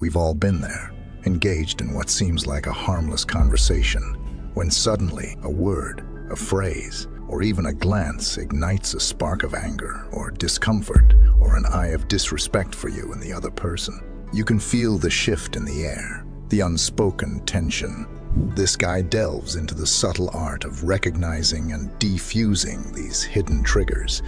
We've all been there, engaged in what seems like a harmless conversation, when suddenly a word, a phrase, or even a glance ignites a spark of anger or discomfort or an eye of disrespect for you and the other person. You can feel the shift in the air, the unspoken tension. This guy delves into the subtle art of recognizing and defusing these hidden triggers,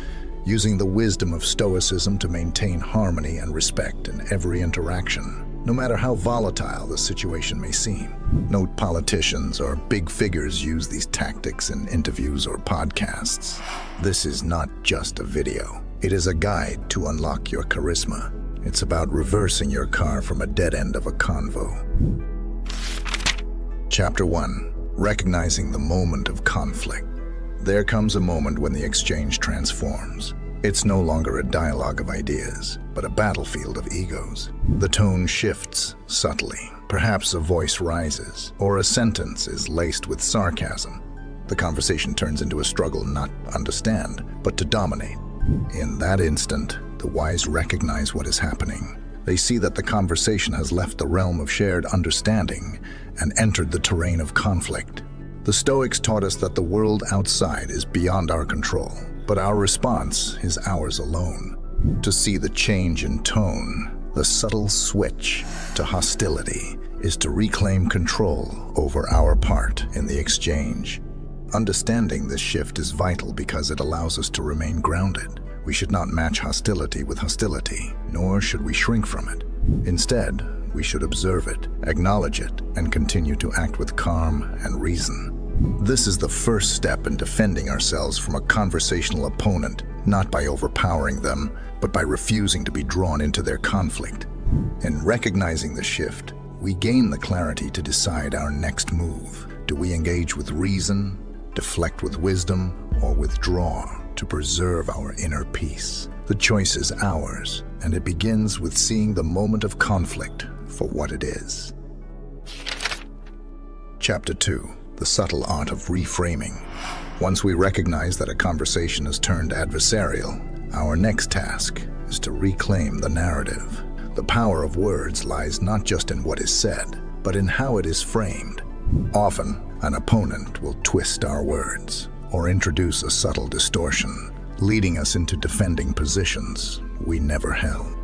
using the wisdom of stoicism to maintain harmony and respect in every interaction, no matter how volatile the situation may seem. Note politicians or big figures use these tactics in interviews or podcasts. This is not just a video. It is a guide to unlock your charisma. It's about reversing your car from a dead end of a convo. Chapter 1. Recognizing the moment of conflict. There comes a moment when the exchange transforms. It's no longer a dialogue of ideas, but a battlefield of egos. The tone shifts subtly. Perhaps a voice rises, or a sentence is laced with sarcasm. The conversation turns into a struggle not to understand, but to dominate. In that instant, the wise recognize what is happening. They see that the conversation has left the realm of shared understanding and entered the terrain of conflict. The Stoics taught us that the world outside is beyond our control, but our response is ours alone. To see the change in tone, the subtle switch to hostility, is to reclaim control over our part in the exchange. Understanding this shift is vital because it allows us to remain grounded. We should not match hostility with hostility, nor should we shrink from it. Instead, we should observe it, acknowledge it, and continue to act with calm and reason. This is the first step in defending ourselves from a conversational opponent, not by overpowering them, but by refusing to be drawn into their conflict. In recognizing the shift, we gain the clarity to decide our next move. Do we engage with reason, deflect with wisdom, or withdraw to preserve our inner peace? The choice is ours, and it begins with seeing the moment of conflict for what it is. Chapter 2. The subtle art of reframing. Once we recognize that a conversation has turned adversarial, our next task is to reclaim the narrative. The power of words lies not just in what is said, but in how it is framed. Often, an opponent will twist our words or introduce a subtle distortion, leading us into defending positions we never held.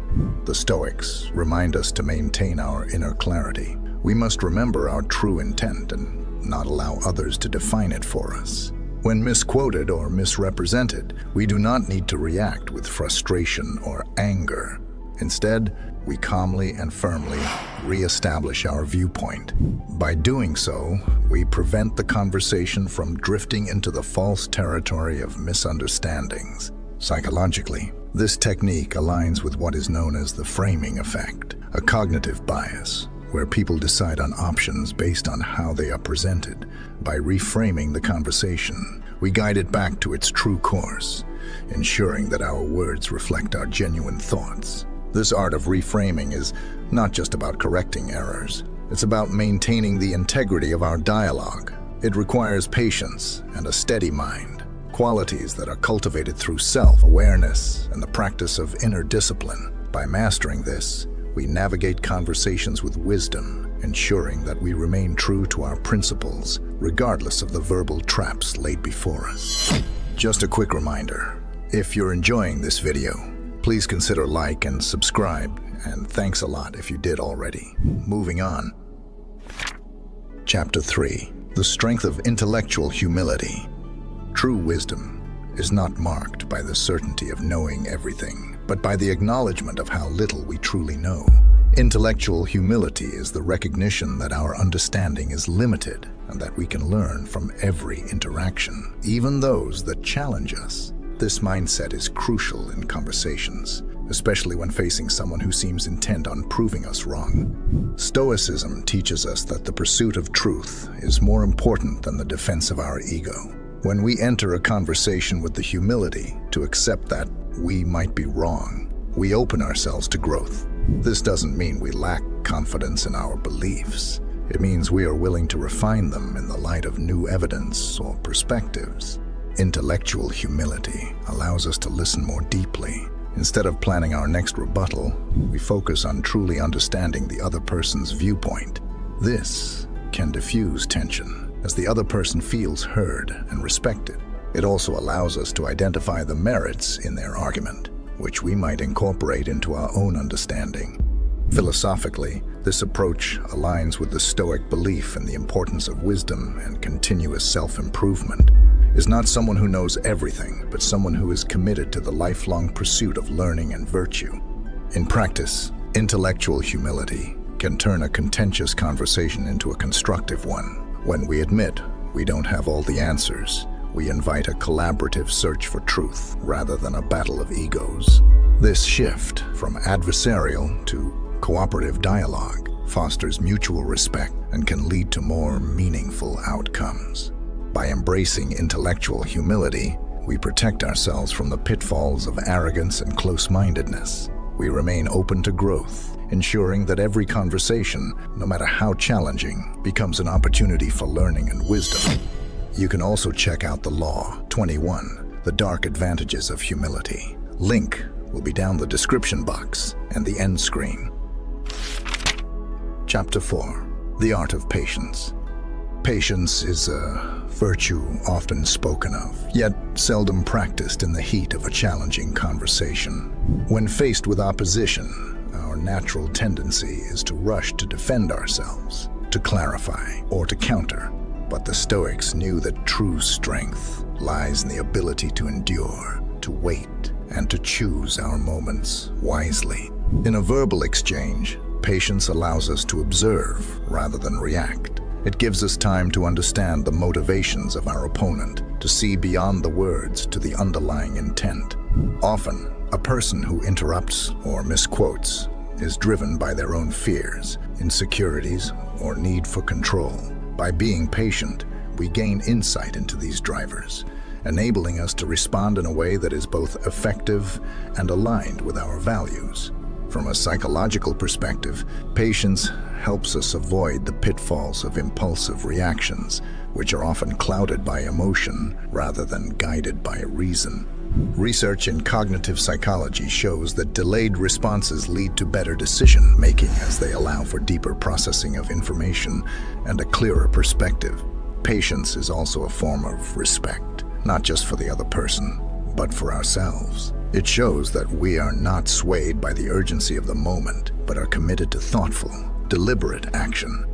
The Stoics remind us to maintain our inner clarity. We must remember our true intent and not allow others to define it for us. When misquoted or misrepresented, we do not need to react with frustration or anger. Instead, we calmly and firmly re-establish our viewpoint. By doing so, we prevent the conversation from drifting into the false territory of misunderstandings. Psychologically, this technique aligns with what is known as the framing effect, a cognitive bias, where people decide on options based on how they are presented. By reframing the conversation, we guide it back to its true course, ensuring that our words reflect our genuine thoughts. This art of reframing is not just about correcting errors. It's about maintaining the integrity of our dialogue. It requires patience and a steady mind, qualities that are cultivated through self-awareness and the practice of inner discipline. By mastering this, we navigate conversations with wisdom, ensuring that we remain true to our principles, regardless of the verbal traps laid before us. Just a quick reminder, if you're enjoying this video, please consider like and subscribe, and thanks a lot if you did already. Moving on. Chapter 3. The strength of intellectual humility. True wisdom is not marked by the certainty of knowing everything, but by the acknowledgement of how little we truly know. Intellectual humility is the recognition that our understanding is limited and that we can learn from every interaction, even those that challenge us. This mindset is crucial in conversations, especially when facing someone who seems intent on proving us wrong. Stoicism teaches us that the pursuit of truth is more important than the defense of our ego. When we enter a conversation with the humility to accept that we might be wrong, we open ourselves to growth. This doesn't mean we lack confidence in our beliefs. It means we are willing to refine them in the light of new evidence or perspectives. Intellectual humility allows us to listen more deeply, Instead of planning our next rebuttal, we focus on truly understanding the other person's viewpoint. This can diffuse tension, as the other person feels heard and respected. It also allows us to identify the merits in their argument, which we might incorporate into our own understanding. Philosophically, this approach aligns with the Stoic belief in the importance of wisdom and continuous self-improvement. Is not someone who knows everything, but someone who is committed to the lifelong pursuit of learning and virtue. In practice, intellectual humility can turn a contentious conversation into a constructive one. When we admit we don't have all the answers, we invite a collaborative search for truth rather than a battle of egos. This shift from adversarial to cooperative dialogue fosters mutual respect and can lead to more meaningful outcomes. By embracing intellectual humility, we protect ourselves from the pitfalls of arrogance and close-mindedness. We remain open to growth, ensuring that every conversation, no matter how challenging, becomes an opportunity for learning and wisdom. You can also check out the Law 21, The Dark Advantages of Humility. Link will be down the description box and the end screen. Chapter 4. The Art of Patience. Patience is a virtue often spoken of, yet seldom practiced in the heat of a challenging conversation. When faced with opposition, our natural tendency is to rush to defend ourselves, to clarify, or to counter. But the Stoics knew that true strength lies in the ability to endure, to wait, and to choose our moments wisely. In a verbal exchange, patience allows us to observe rather than react. It gives us time to understand the motivations of our opponent, to see beyond the words to the underlying intent. Often, a person who interrupts or misquotes is driven by their own fears, insecurities, or need for control. By being patient, we gain insight into these drivers, enabling us to respond in a way that is both effective and aligned with our values. From a psychological perspective, patience helps us avoid the pitfalls of impulsive reactions, which are often clouded by emotion rather than guided by reason. Research in cognitive psychology shows that delayed responses lead to better decision-making as they allow for deeper processing of information and a clearer perspective. Patience is also a form of respect, not just for the other person, but for ourselves. It shows that we are not swayed by the urgency of the moment, but are committed to thoughtful, deliberate action.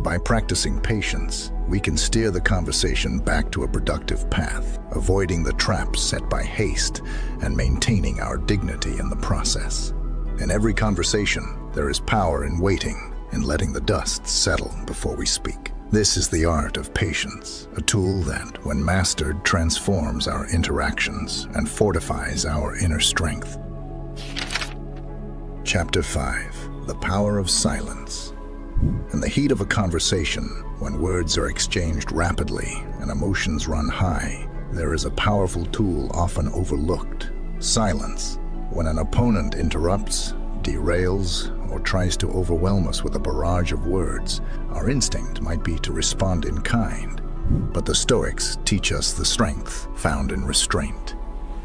By practicing patience, we can steer the conversation back to a productive path, avoiding the traps set by haste and maintaining our dignity in the process. In every conversation, there is power in waiting and letting the dust settle before we speak. This is the art of patience, a tool that, when mastered, transforms our interactions and fortifies our inner strength. Chapter 5. The Power of Silence. In the heat of a conversation, when words are exchanged rapidly and emotions run high, there is a powerful tool often overlooked: silence. When an opponent interrupts, derails, or tries to overwhelm us with a barrage of words, our instinct might be to respond in kind. But the Stoics teach us the strength found in restraint.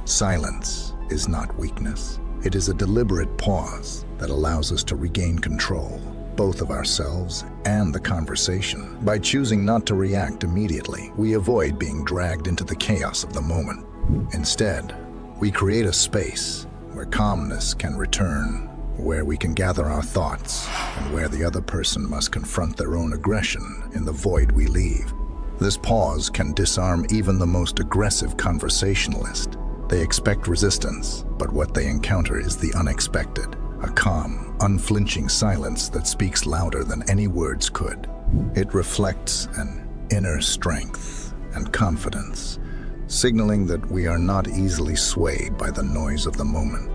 Silence is not weakness. It is a deliberate pause that allows us to regain control, both of ourselves and the conversation. By choosing not to react immediately, we avoid being dragged into the chaos of the moment. Instead, we create a space where calmness can return, where we can gather our thoughts, and where the other person must confront their own aggression in the void we leave. This pause can disarm even the most aggressive conversationalist. They expect resistance, but what they encounter is the unexpected, a calm, unflinching silence that speaks louder than any words could. It reflects an inner strength and confidence, signaling that we are not easily swayed by the noise of the moment.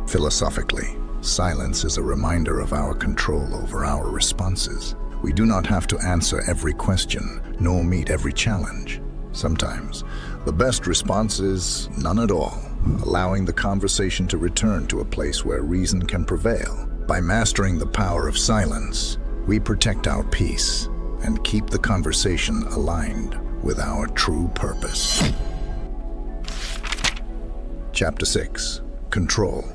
Philosophically, silence is a reminder of our control over our responses. We do not have to answer every question, nor meet every challenge. Sometimes, the best response is none at all, allowing the conversation to return to a place where reason can prevail. By mastering the power of silence, we protect our peace and keep the conversation aligned with our true purpose. Chapter 6. Control.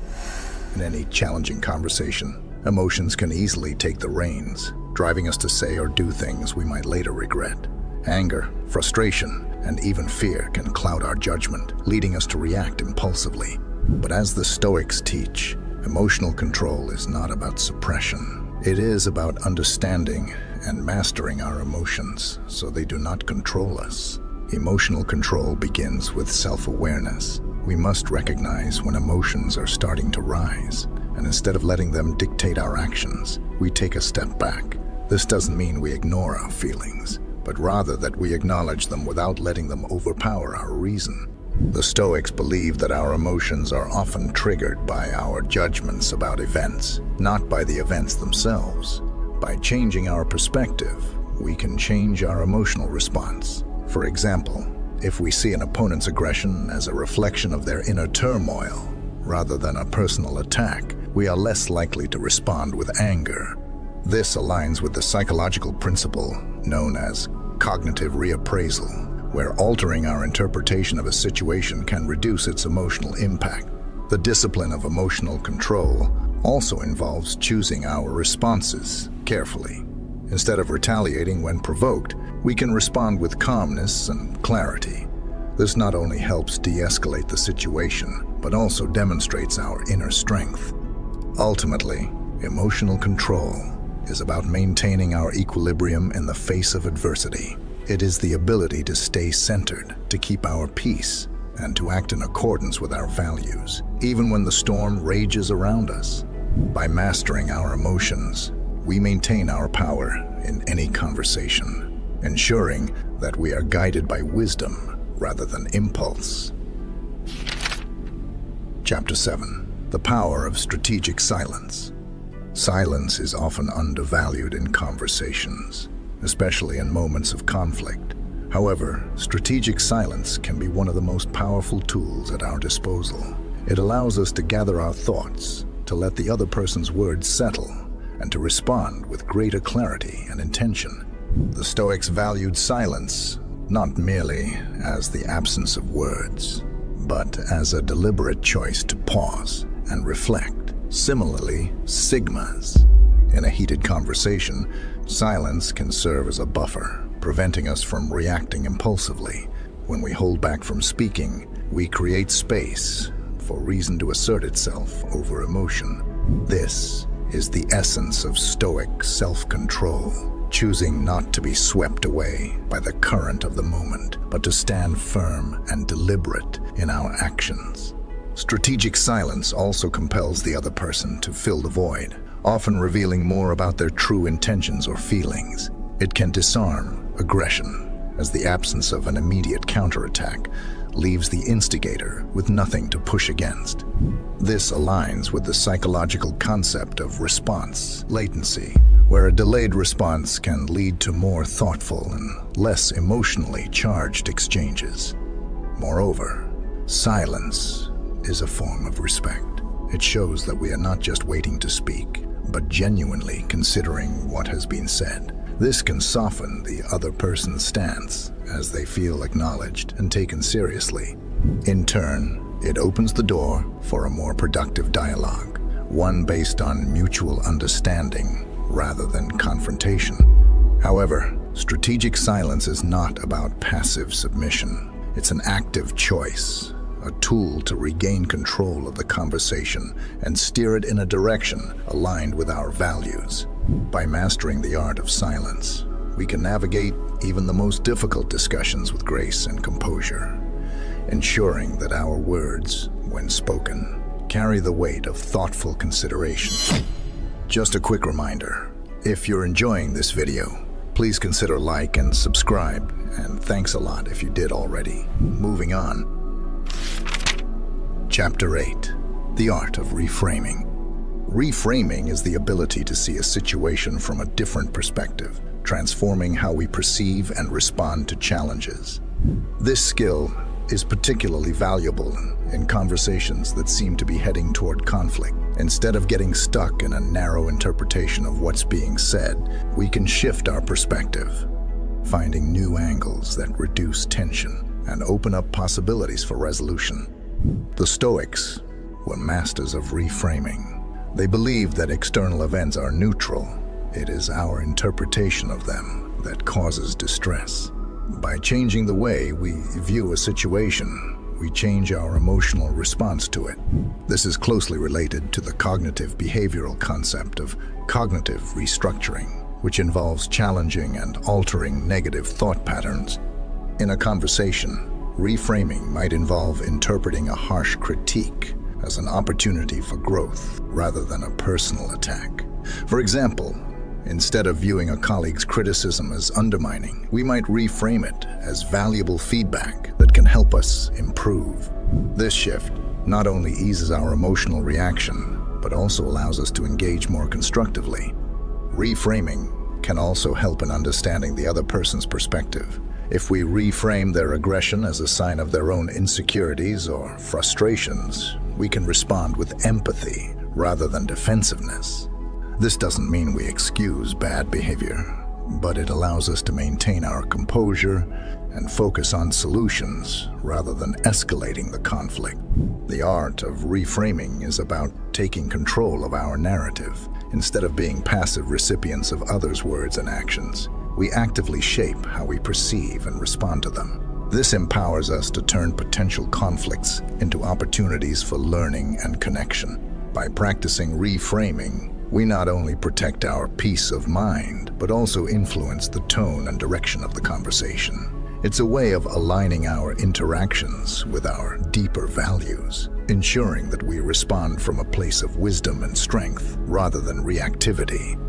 In any challenging conversation, emotions can easily take the reins, driving us to say or do things we might later regret. Anger, frustration, and even fear can cloud our judgment, leading us to react impulsively. But as the Stoics teach, emotional control is not about suppression. It is about understanding and mastering our emotions so they do not control us. Emotional control begins with self-awareness. We must recognize when emotions are starting to rise, and instead of letting them dictate our actions, we take a step back. This doesn't mean we ignore our feelings, but rather that we acknowledge them without letting them overpower our reason. The Stoics believe that our emotions are often triggered by our judgments about events, not by the events themselves. By changing our perspective, we can change our emotional response. For example, if we see an opponent's aggression as a reflection of their inner turmoil, rather than a personal attack, we are less likely to respond with anger. This aligns with the psychological principle known as cognitive reappraisal, where altering our interpretation of a situation can reduce its emotional impact. The discipline of emotional control also involves choosing our responses carefully. Instead of retaliating when provoked, we can respond with calmness and clarity. This not only helps de-escalate the situation, but also demonstrates our inner strength. Ultimately, emotional control is about maintaining our equilibrium in the face of adversity. It is the ability to stay centered, to keep our peace, and to act in accordance with our values, even when the storm rages around us. By mastering our emotions, we maintain our power in any conversation, ensuring that we are guided by wisdom rather than impulse. Chapter 7. The Power of Strategic Silence. Silence is often undervalued in conversations, especially in moments of conflict. However, strategic silence can be one of the most powerful tools at our disposal. It allows us to gather our thoughts, to let the other person's words settle, and to respond with greater clarity and intention. The Stoics valued silence not merely as the absence of words, but as a deliberate choice to pause and reflect. Similarly, sigmas. In a heated conversation, silence can serve as a buffer, preventing us from reacting impulsively. When we hold back from speaking, we create space for reason to assert itself over emotion. This is the essence of Stoic self-control, choosing not to be swept away by the current of the moment, but to stand firm and deliberate in our actions. Strategic silence also compels the other person to fill the void, often revealing more about their true intentions or feelings. It can disarm aggression, as the absence of an immediate counterattack leaves the instigator with nothing to push against. This aligns with the psychological concept of response latency, where a delayed response can lead to more thoughtful and less emotionally charged exchanges. Moreover, silence is a form of respect. It shows that we are not just waiting to speak, but genuinely considering what has been said. This can soften the other person's stance as they feel acknowledged and taken seriously. In turn, it opens the door for a more productive dialogue, one based on mutual understanding rather than confrontation. However, strategic silence is not about passive submission. It's an active choice, a tool to regain control of the conversation and steer it in a direction aligned with our values. By mastering the art of silence, we can navigate even the most difficult discussions with grace and composure, ensuring that our words, when spoken, carry the weight of thoughtful consideration. Just a quick reminder, if you're enjoying this video, please consider like and subscribe, and thanks a lot if you did already. Moving on. Chapter 8. The Art of Reframing. Reframing is the ability to see a situation from a different perspective, transforming how we perceive and respond to challenges. This skill is particularly valuable in conversations that seem to be heading toward conflict. Instead of getting stuck in a narrow interpretation of what's being said, we can shift our perspective, finding new angles that reduce tension and open up possibilities for resolution. The Stoics were masters of reframing. They believed that external events are neutral. It is our interpretation of them that causes distress. By changing the way we view a situation, we change our emotional response to it. This is closely related to the cognitive behavioral concept of cognitive restructuring, which involves challenging and altering negative thought patterns. In a conversation, reframing might involve interpreting a harsh critique as an opportunity for growth rather than a personal attack. For example, instead of viewing a colleague's criticism as undermining, we might reframe it as valuable feedback that can help us improve. This shift not only eases our emotional reaction, but also allows us to engage more constructively. Reframing can also help in understanding the other person's perspective. If we reframe their aggression as a sign of their own insecurities or frustrations, we can respond with empathy rather than defensiveness. This doesn't mean we excuse bad behavior, but it allows us to maintain our composure and focus on solutions rather than escalating the conflict. The art of reframing is about taking control of our narrative. Instead of being passive recipients of others' words and actions, we actively shape how we perceive and respond to them. This empowers us to turn potential conflicts into opportunities for learning and connection. By practicing reframing, we not only protect our peace of mind, but also influence the tone and direction of the conversation. It's a way of aligning our interactions with our deeper values, ensuring that we respond from a place of wisdom and strength rather than reactivity.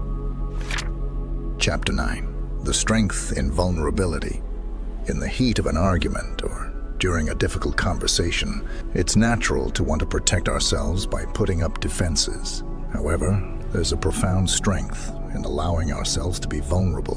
Chapter 9. The strength in vulnerability. In the heat of an argument or during a difficult conversation, it's natural to want to protect ourselves by putting up defenses. However, there's a profound strength in allowing ourselves to be vulnerable.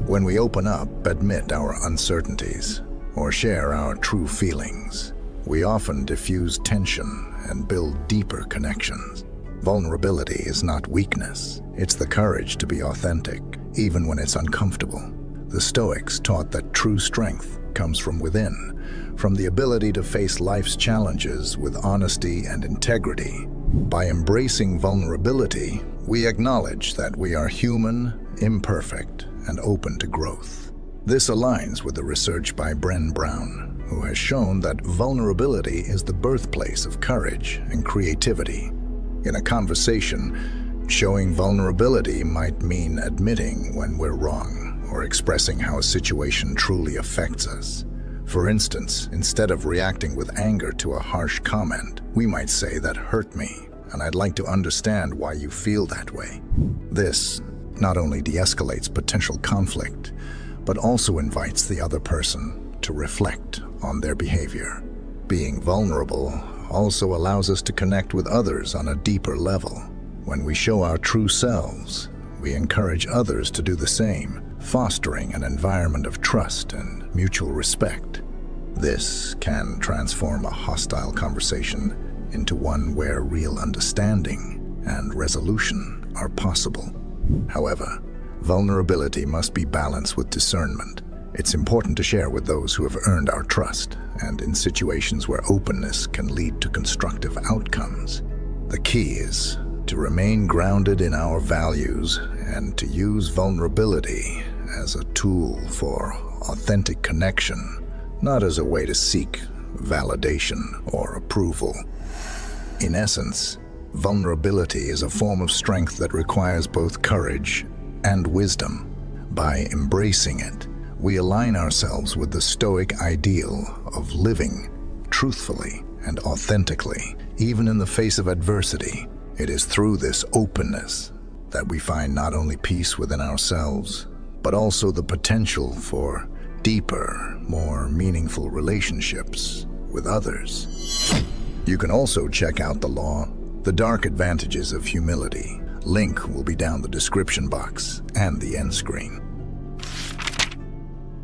When we open up, admit our uncertainties, or share our true feelings, we often diffuse tension and build deeper connections. Vulnerability is not weakness. It's the courage to be authentic, even when it's uncomfortable. The Stoics taught that true strength comes from within, from the ability to face life's challenges with honesty and integrity. By embracing vulnerability, we acknowledge that we are human, imperfect, and open to growth. This aligns with the research by Brené Brown, who has shown that vulnerability is the birthplace of courage and creativity. In a conversation, showing vulnerability might mean admitting when we're wrong or expressing how a situation truly affects us. For instance, instead of reacting with anger to a harsh comment, we might say, "That hurt me, and I'd like to understand why you feel that way." This not only de-escalates potential conflict, but also invites the other person to reflect on their behavior. Being vulnerable also allows us to connect with others on a deeper level. When we show our true selves, we encourage others to do the same, fostering an environment of trust and mutual respect. This can transform a hostile conversation into one where real understanding and resolution are possible. However, vulnerability must be balanced with discernment. It's important to share with those who have earned our trust, and in situations where openness can lead to constructive outcomes. The key is to remain grounded in our values and to use vulnerability as a tool for authentic connection, not as a way to seek validation or approval. In essence, vulnerability is a form of strength that requires both courage and wisdom. By embracing it, we align ourselves with the Stoic ideal of living truthfully and authentically, even in the face of adversity. It is through this openness that we find not only peace within ourselves, but also the potential for deeper, more meaningful relationships with others. You can also check out the law, The Dark Advantages of Humility. Link will be down the description box and the end screen.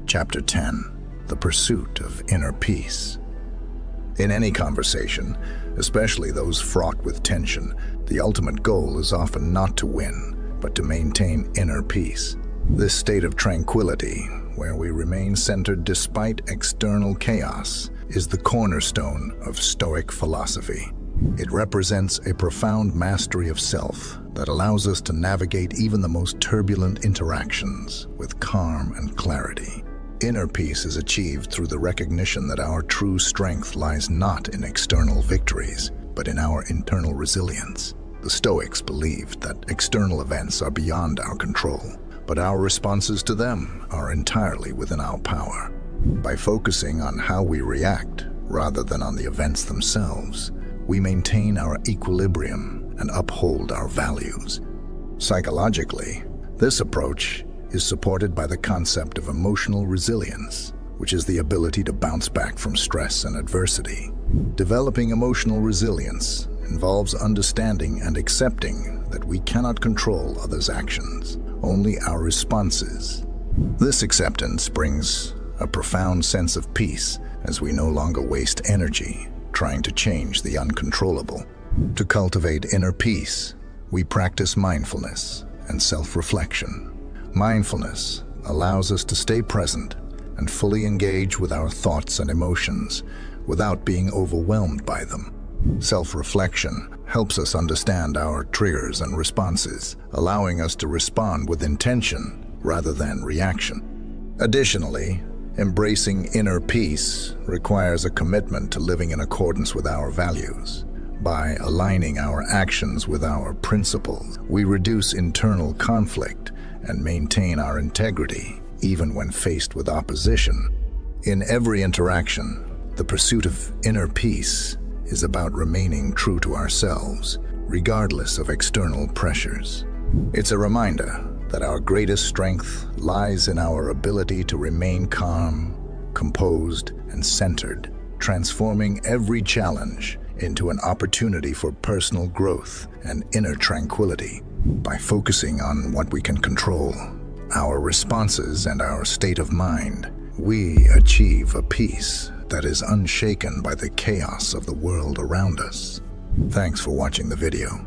Chapter 10. The Pursuit of Inner Peace. In any conversation, especially those fraught with tension, the ultimate goal is often not to win, but to maintain inner peace. This state of tranquility, where we remain centered despite external chaos, is the cornerstone of Stoic philosophy. It represents a profound mastery of self that allows us to navigate even the most turbulent interactions with calm and clarity. Inner peace is achieved through the recognition that our true strength lies not in external victories, but in our internal resilience. The Stoics believed that external events are beyond our control, but our responses to them are entirely within our power. By focusing on how we react rather than on the events themselves, we maintain our equilibrium and uphold our values. Psychologically, this approach is supported by the concept of emotional resilience, which is the ability to bounce back from stress and adversity. Developing emotional resilience involves understanding and accepting that we cannot control others' actions, only our responses. This acceptance brings a profound sense of peace as we no longer waste energy trying to change the uncontrollable. To cultivate inner peace, we practice mindfulness and self-reflection. Mindfulness allows us to stay present and fully engage with our thoughts and emotions without being overwhelmed by them. Self-reflection helps us understand our triggers and responses, allowing us to respond with intention rather than reaction. Additionally, embracing inner peace requires a commitment to living in accordance with our values. By aligning our actions with our principles, we reduce internal conflict and maintain our integrity, even when faced with opposition. In every interaction, the pursuit of inner peace is about remaining true to ourselves, regardless of external pressures. It's a reminder that our greatest strength lies in our ability to remain calm, composed, and centered, transforming every challenge into an opportunity for personal growth and inner tranquility. By focusing on what we can control, our responses and our state of mind, we achieve a peace that is unshaken by the chaos of the world around us. Thanks for watching the video.